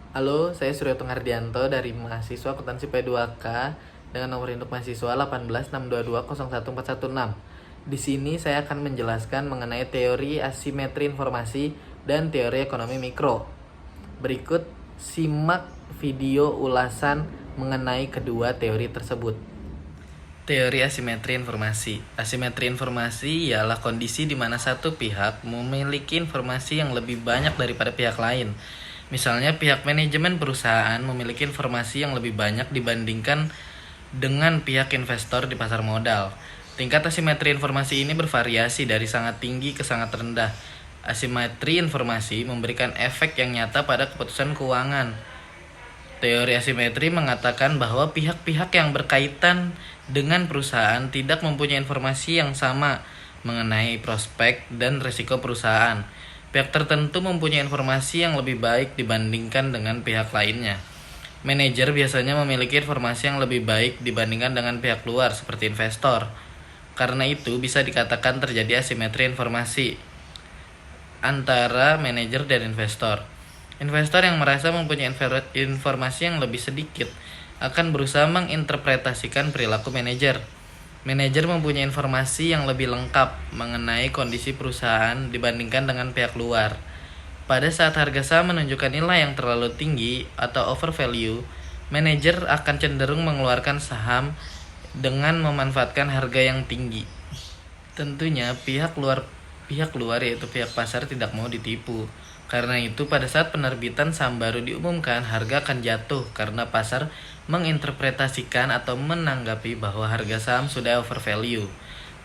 Halo, saya Suryo Tenggardianto dari mahasiswa akuntansi P2K dengan nomor induk mahasiswa 18622201416. Di sini saya akan menjelaskan mengenai teori asimetri informasi dan teori ekonomi mikro. Berikut simak video ulasan mengenai kedua teori tersebut. Teori asimetri informasi. Asimetri informasi ialah kondisi di mana satu pihak memiliki informasi yang lebih banyak daripada pihak lain. Misalnya pihak manajemen perusahaan memiliki informasi yang lebih banyak dibandingkan dengan pihak investor di pasar modal. Tingkat asimetri informasi ini bervariasi dari sangat tinggi ke sangat rendah. Asimetri informasi memberikan efek yang nyata pada keputusan keuangan. Teori asimetri mengatakan bahwa pihak-pihak yang berkaitan dengan perusahaan tidak mempunyai informasi yang sama mengenai prospek dan risiko perusahaan. Pihak tertentu mempunyai informasi yang lebih baik dibandingkan dengan pihak lainnya. Manajer biasanya memiliki informasi yang lebih baik dibandingkan dengan pihak luar seperti investor. Karena itu bisa dikatakan terjadi asimetri informasi antara manajer dan investor. Investor yang merasa mempunyai informasi yang lebih sedikit akan berusaha menginterpretasikan perilaku manajer. Manajer mempunyai informasi yang lebih lengkap mengenai kondisi perusahaan dibandingkan dengan pihak luar. Pada saat harga saham menunjukkan nilai yang terlalu tinggi atau overvalue, manajer akan cenderung mengeluarkan saham dengan memanfaatkan harga yang tinggi. Tentunya pihak luar yaitu pihak pasar tidak mau ditipu. Karena itu pada saat penerbitan saham baru diumumkan, harga akan jatuh karena pasar menginterpretasikan atau menanggapi bahwa harga saham sudah overvalue.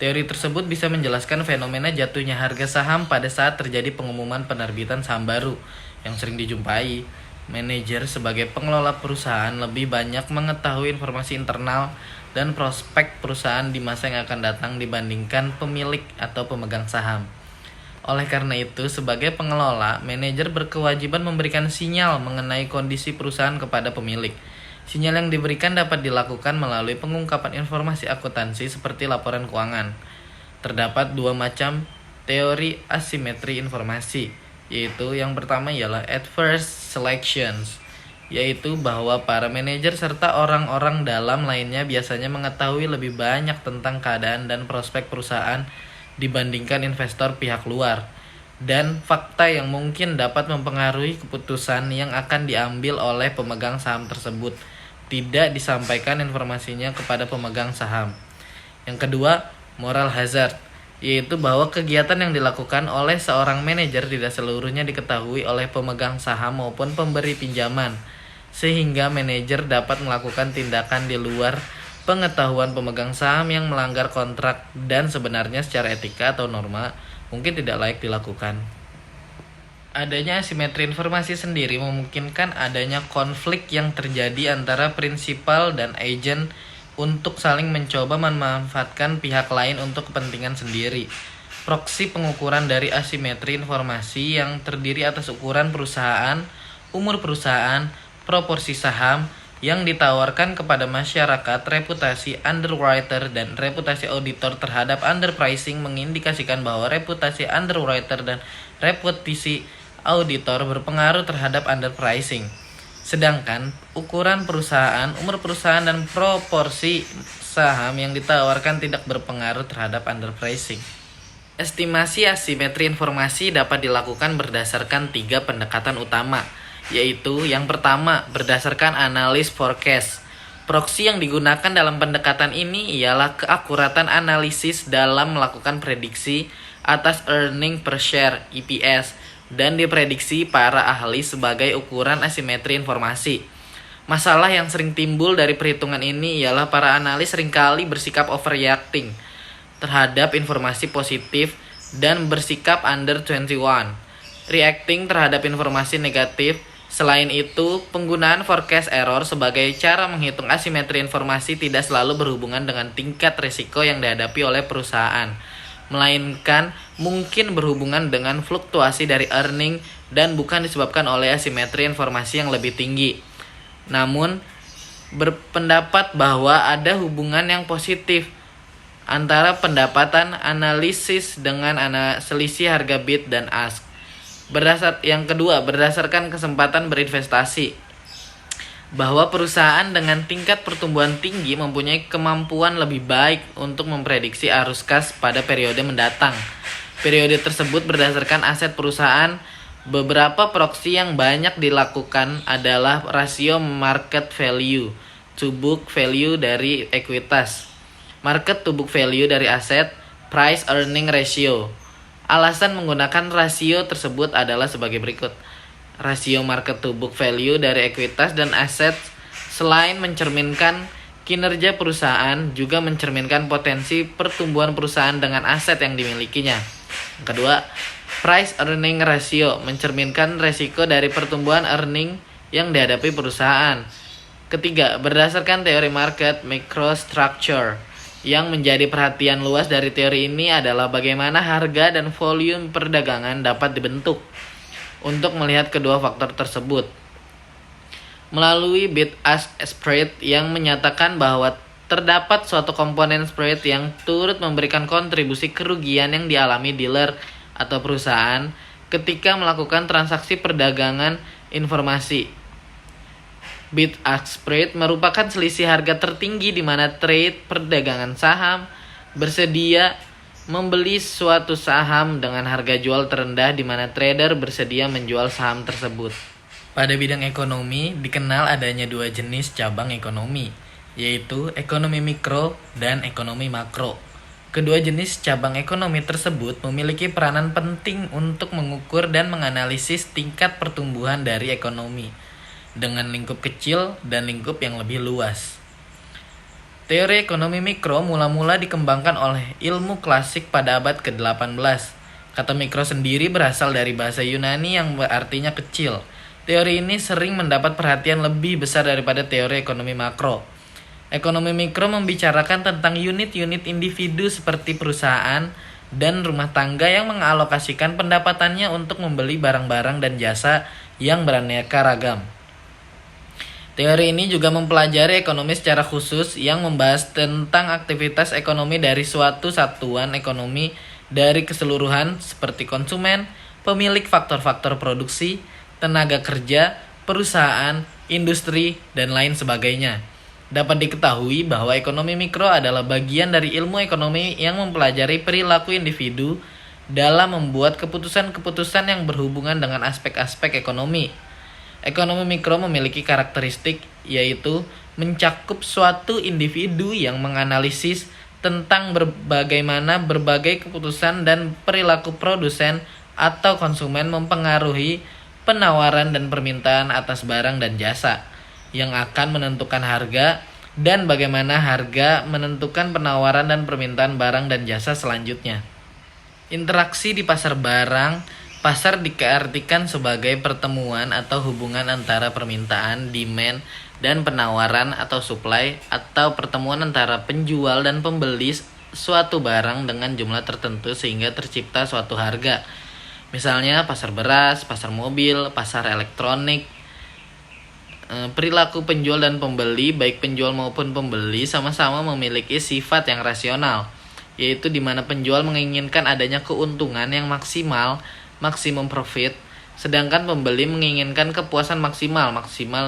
Teori tersebut bisa menjelaskan fenomena jatuhnya harga saham pada saat terjadi pengumuman penerbitan saham baru yang sering dijumpai. Manajer sebagai pengelola perusahaan lebih banyak mengetahui informasi internal dan prospek perusahaan di masa yang akan datang dibandingkan pemilik atau pemegang saham. Oleh karena itu, sebagai pengelola, manajer berkewajiban memberikan sinyal mengenai kondisi perusahaan kepada pemilik. Sinyal yang diberikan dapat dilakukan melalui pengungkapan informasi akuntansi seperti laporan keuangan. Terdapat dua macam teori asimetri informasi, yaitu yang pertama ialah adverse selections, yaitu bahwa para manajer serta orang-orang dalam lainnya biasanya mengetahui lebih banyak tentang keadaan dan prospek perusahaan dibandingkan investor pihak luar, dan fakta yang mungkin dapat mempengaruhi keputusan yang akan diambil oleh pemegang saham tersebut tidak disampaikan informasinya kepada pemegang saham. Yang kedua, moral hazard, yaitu bahwa kegiatan yang dilakukan oleh seorang manajer tidak seluruhnya diketahui oleh pemegang saham maupun pemberi pinjaman, sehingga manajer dapat melakukan tindakan di luar pengetahuan pemegang saham yang melanggar kontrak dan sebenarnya secara etika atau norma mungkin tidak layak dilakukan. Adanya asimetri informasi sendiri memungkinkan adanya konflik yang terjadi antara prinsipal dan agen untuk saling mencoba memanfaatkan pihak lain untuk kepentingan sendiri. Proksi pengukuran dari asimetri informasi yang terdiri atas ukuran perusahaan, umur perusahaan, proporsi saham yang ditawarkan kepada masyarakat, reputasi underwriter dan reputasi auditor terhadap underpricing mengindikasikan bahwa reputasi underwriter dan reputasi auditor berpengaruh terhadap underpricing. Sedangkan ukuran perusahaan, umur perusahaan dan proporsi saham yang ditawarkan tidak berpengaruh terhadap underpricing. Estimasi asimetri informasi dapat dilakukan berdasarkan 3 pendekatan utama, yaitu yang pertama berdasarkan analis forecast. Proksi yang digunakan dalam pendekatan ini ialah keakuratan analisis dalam melakukan prediksi atas earning per share (EPS) dan diprediksi para ahli sebagai ukuran asimetri informasi. Masalah yang sering timbul dari perhitungan ini ialah para analis seringkali bersikap overreacting terhadap informasi positif dan bersikap under 21, reacting terhadap informasi negatif. Selain itu, penggunaan forecast error sebagai cara menghitung asimetri informasi tidak selalu berhubungan dengan tingkat risiko yang dihadapi oleh perusahaan, melainkan mungkin berhubungan dengan fluktuasi dari earning dan bukan disebabkan oleh asimetri informasi yang lebih tinggi. Namun, berpendapat bahwa ada hubungan yang positif antara pendapatan analisis dengan selisih harga bid dan ask. Yang kedua, berdasarkan kesempatan berinvestasi. Bahwa perusahaan dengan tingkat pertumbuhan tinggi mempunyai kemampuan lebih baik untuk memprediksi arus kas pada periode mendatang. Periode tersebut berdasarkan aset perusahaan. Beberapa proksi yang banyak dilakukan adalah rasio market value to book value dari ekuitas, market to book value dari aset, price earning ratio. Alasan menggunakan rasio tersebut adalah sebagai berikut. Rasio market to book value dari ekuitas dan aset selain mencerminkan kinerja perusahaan juga mencerminkan potensi pertumbuhan perusahaan dengan aset yang dimilikinya. Yang kedua, price earning ratio mencerminkan resiko dari pertumbuhan earning yang dihadapi perusahaan. Ketiga, berdasarkan teori market microstructure, yang menjadi perhatian luas dari teori ini adalah bagaimana harga dan volume perdagangan dapat dibentuk. Untuk melihat kedua faktor tersebut, melalui bid-ask spread yang menyatakan bahwa terdapat suatu komponen spread yang turut memberikan kontribusi kerugian yang dialami dealer atau perusahaan ketika melakukan transaksi perdagangan informasi. Bid-ask spread merupakan selisih harga tertinggi di mana trade perdagangan saham bersedia membeli suatu saham dengan harga jual terendah di mana trader bersedia menjual saham tersebut. Pada bidang ekonomi, dikenal adanya dua jenis cabang ekonomi, yaitu ekonomi mikro dan ekonomi makro. Kedua jenis cabang ekonomi tersebut memiliki peranan penting untuk mengukur dan menganalisis tingkat pertumbuhan dari ekonomi, dengan lingkup kecil dan lingkup yang lebih luas. Teori ekonomi mikro mula-mula dikembangkan oleh ilmu klasik pada abad ke-18. Kata mikro sendiri berasal dari bahasa Yunani yang artinya kecil. Teori ini sering mendapat perhatian lebih besar daripada teori ekonomi makro. Ekonomi mikro membicarakan tentang unit-unit individu seperti perusahaan dan rumah tangga yang mengalokasikan pendapatannya untuk membeli barang-barang dan jasa yang beraneka ragam. Teori ini juga mempelajari ekonomi secara khusus yang membahas tentang aktivitas ekonomi dari suatu satuan ekonomi dari keseluruhan seperti konsumen, pemilik faktor-faktor produksi, tenaga kerja, perusahaan, industri, dan lain sebagainya. Dapat diketahui bahwa ekonomi mikro adalah bagian dari ilmu ekonomi yang mempelajari perilaku individu dalam membuat keputusan-keputusan yang berhubungan dengan aspek-aspek ekonomi. Ekonomi mikro memiliki karakteristik yaitu mencakup suatu individu yang menganalisis tentang bagaimana berbagai keputusan dan perilaku produsen atau konsumen mempengaruhi penawaran dan permintaan atas barang dan jasa yang akan menentukan harga dan bagaimana harga menentukan penawaran dan permintaan barang dan jasa selanjutnya. Interaksi di pasar barang. Pasar diartikan sebagai pertemuan atau hubungan antara permintaan, demand, dan penawaran atau supply, atau pertemuan antara penjual dan pembeli suatu barang dengan jumlah tertentu sehingga tercipta suatu harga. Misalnya pasar beras, pasar mobil, pasar elektronik. Perilaku penjual dan pembeli, baik penjual maupun pembeli, sama-sama memiliki sifat yang rasional, yaitu di mana penjual menginginkan adanya keuntungan yang maximum profit, sedangkan pembeli menginginkan kepuasan maksimal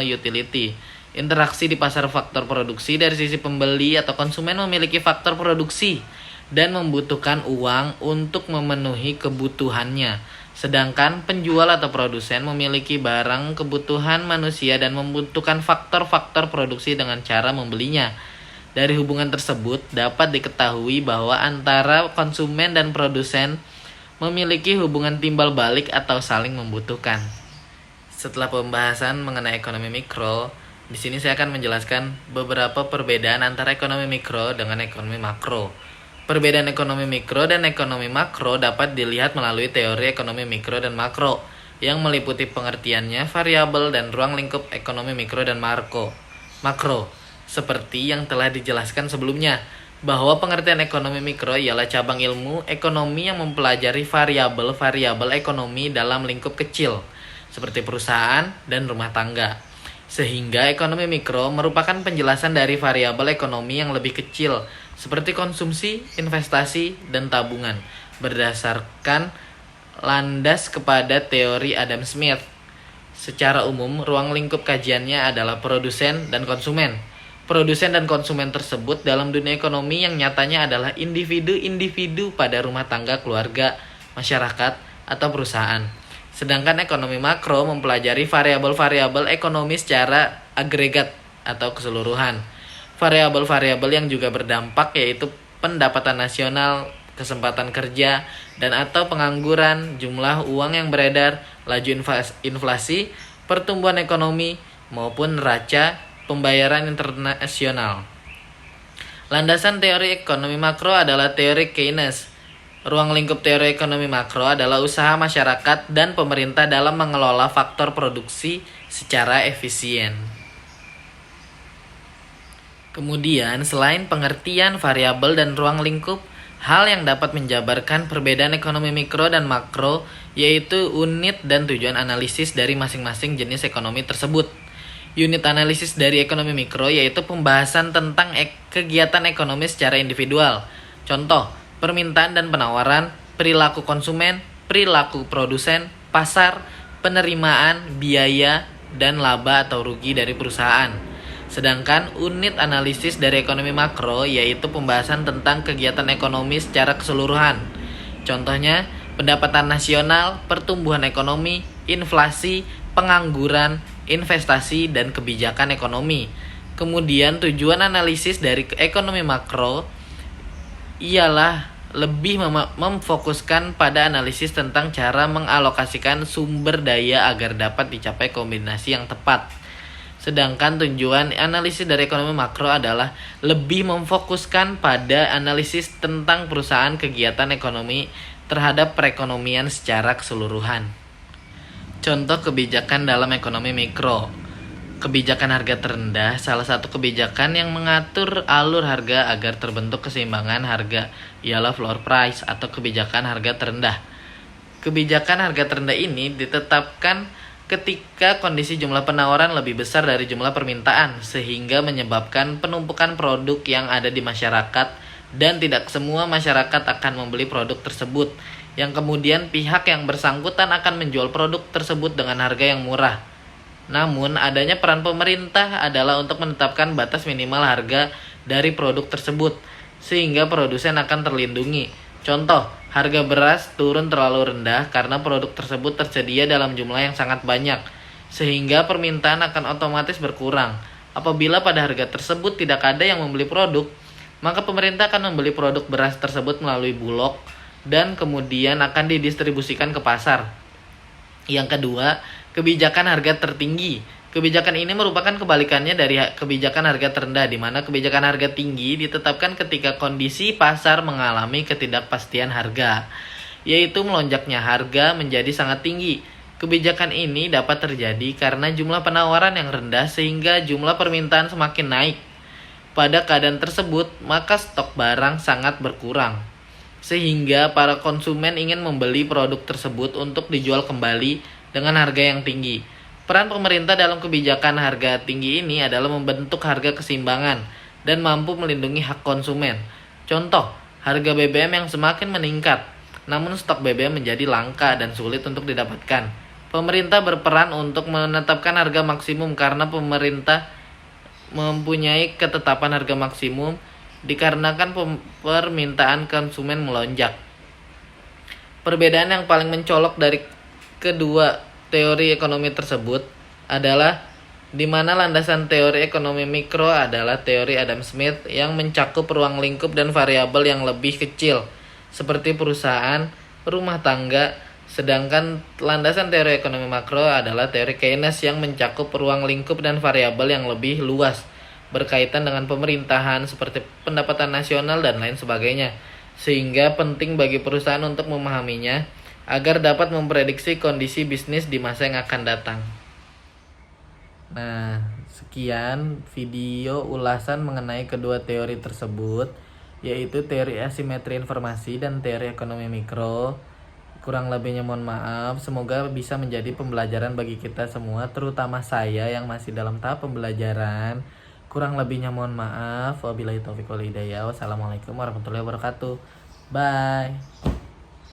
utility. Interaksi di pasar faktor produksi. Dari sisi pembeli atau konsumen memiliki faktor produksi dan membutuhkan uang untuk memenuhi kebutuhannya, sedangkan penjual atau produsen memiliki barang kebutuhan manusia dan membutuhkan faktor-faktor produksi dengan cara membelinya. Dari hubungan tersebut dapat diketahui bahwa antara konsumen dan produsen memiliki hubungan timbal balik atau saling membutuhkan. Setelah pembahasan mengenai ekonomi mikro, di sini saya akan menjelaskan beberapa perbedaan antara ekonomi mikro dengan ekonomi makro. Perbedaan ekonomi mikro dan ekonomi makro dapat dilihat melalui teori ekonomi mikro dan makro, yang meliputi pengertiannya, variabel, dan ruang lingkup ekonomi mikro dan makro. Seperti yang telah dijelaskan sebelumnya, bahwa pengertian ekonomi mikro ialah cabang ilmu ekonomi yang mempelajari variabel-variabel ekonomi dalam lingkup kecil, seperti perusahaan dan rumah tangga. Sehingga ekonomi mikro merupakan penjelasan dari variabel ekonomi yang lebih kecil, seperti konsumsi, investasi, dan tabungan, berdasarkan landas kepada teori Adam Smith. Secara umum, ruang lingkup kajiannya adalah produsen dan konsumen. Produsen dan konsumen tersebut dalam dunia ekonomi yang nyatanya adalah individu-individu pada rumah tangga, keluarga, masyarakat, atau perusahaan. Sedangkan ekonomi makro mempelajari variabel-variabel ekonomi secara agregat atau keseluruhan. Variabel-variabel yang juga berdampak yaitu pendapatan nasional, kesempatan kerja, dan atau pengangguran, jumlah uang yang beredar, laju inflasi, pertumbuhan ekonomi, maupun neraca pembayaran internasional. Landasan teori ekonomi makro adalah teori Keynes. Ruang lingkup teori ekonomi makro adalah usaha masyarakat dan pemerintah dalam mengelola faktor produksi secara efisien. Kemudian, selain pengertian variabel dan ruang lingkup, hal yang dapat menjabarkan perbedaan ekonomi mikro dan makro yaitu unit dan tujuan analisis dari masing-masing jenis ekonomi tersebut. Unit analisis dari ekonomi mikro yaitu pembahasan tentang kegiatan ekonomi secara individual. Contoh, permintaan dan penawaran, perilaku konsumen, perilaku produsen, pasar, penerimaan, biaya, dan laba atau rugi dari perusahaan. Sedangkan unit analisis dari ekonomi makro yaitu pembahasan tentang kegiatan ekonomi secara keseluruhan. Contohnya, pendapatan nasional, pertumbuhan ekonomi, inflasi, pengangguran, investasi, dan kebijakan ekonomi. Kemudian tujuan analisis dari ekonomi makro ialah lebih memfokuskan pada analisis tentang cara mengalokasikan sumber daya agar dapat dicapai kombinasi yang tepat. Sedangkan tujuan analisis dari ekonomi makro adalah lebih memfokuskan pada analisis tentang perusahaan kegiatan ekonomi terhadap perekonomian secara keseluruhan. Contoh kebijakan dalam ekonomi mikro. Kebijakan harga terendah salah satu kebijakan yang mengatur alur harga agar terbentuk keseimbangan harga ialah floor price atau kebijakan harga terendah. Kebijakan harga terendah ini ditetapkan ketika kondisi jumlah penawaran lebih besar dari jumlah permintaan sehingga menyebabkan penumpukan produk yang ada di masyarakat dan tidak semua masyarakat akan membeli produk tersebut, yang kemudian pihak yang bersangkutan akan menjual produk tersebut dengan harga yang murah. Namun, adanya peran pemerintah adalah untuk menetapkan batas minimal harga dari produk tersebut, sehingga produsen akan terlindungi. Contoh, harga beras turun terlalu rendah karena produk tersebut tersedia dalam jumlah yang sangat banyak, sehingga permintaan akan otomatis berkurang. Apabila pada harga tersebut tidak ada yang membeli produk, maka pemerintah akan membeli produk beras tersebut melalui bulog dan kemudian akan didistribusikan ke pasar. Yang kedua, kebijakan harga tertinggi. Kebijakan ini merupakan kebalikannya dari kebijakan harga terendah, di mana kebijakan harga tinggi ditetapkan ketika kondisi pasar mengalami ketidakpastian harga, yaitu melonjaknya harga menjadi sangat tinggi. Kebijakan ini dapat terjadi karena jumlah penawaran yang rendah sehingga jumlah permintaan semakin naik. Pada keadaan tersebut, maka stok barang sangat berkurang, sehingga para konsumen ingin membeli produk tersebut untuk dijual kembali dengan harga yang tinggi. Peran pemerintah dalam kebijakan harga tinggi ini adalah membentuk harga keseimbangan dan mampu melindungi hak konsumen. Contoh, harga BBM yang semakin meningkat, namun stok BBM menjadi langka dan sulit untuk didapatkan. Pemerintah berperan untuk menetapkan harga maksimum karena pemerintah mempunyai ketetapan harga maksimum dikarenakan permintaan konsumen melonjak. Perbedaan yang paling mencolok dari kedua teori ekonomi tersebut adalah di mana landasan teori ekonomi mikro adalah teori Adam Smith yang mencakup ruang lingkup dan variabel yang lebih kecil seperti perusahaan, rumah tangga, sedangkan landasan teori ekonomi makro adalah teori Keynes yang mencakup ruang lingkup dan variabel yang lebih luas berkaitan dengan pemerintahan seperti pendapatan nasional dan lain sebagainya, sehingga penting bagi perusahaan untuk memahaminya agar dapat memprediksi kondisi bisnis di masa yang akan datang. Nah, sekian video ulasan mengenai kedua teori tersebut, yaitu teori asimetri informasi dan teori ekonomi mikro. Kurang lebihnya mohon maaf, semoga bisa menjadi pembelajaran bagi kita semua, terutama saya yang masih dalam tahap pembelajaran. Kurang lebihnya mohon maaf. Wabillahi taufiq wal hidayah. Wassalamualaikum warahmatullahi wabarakatuh. Bye.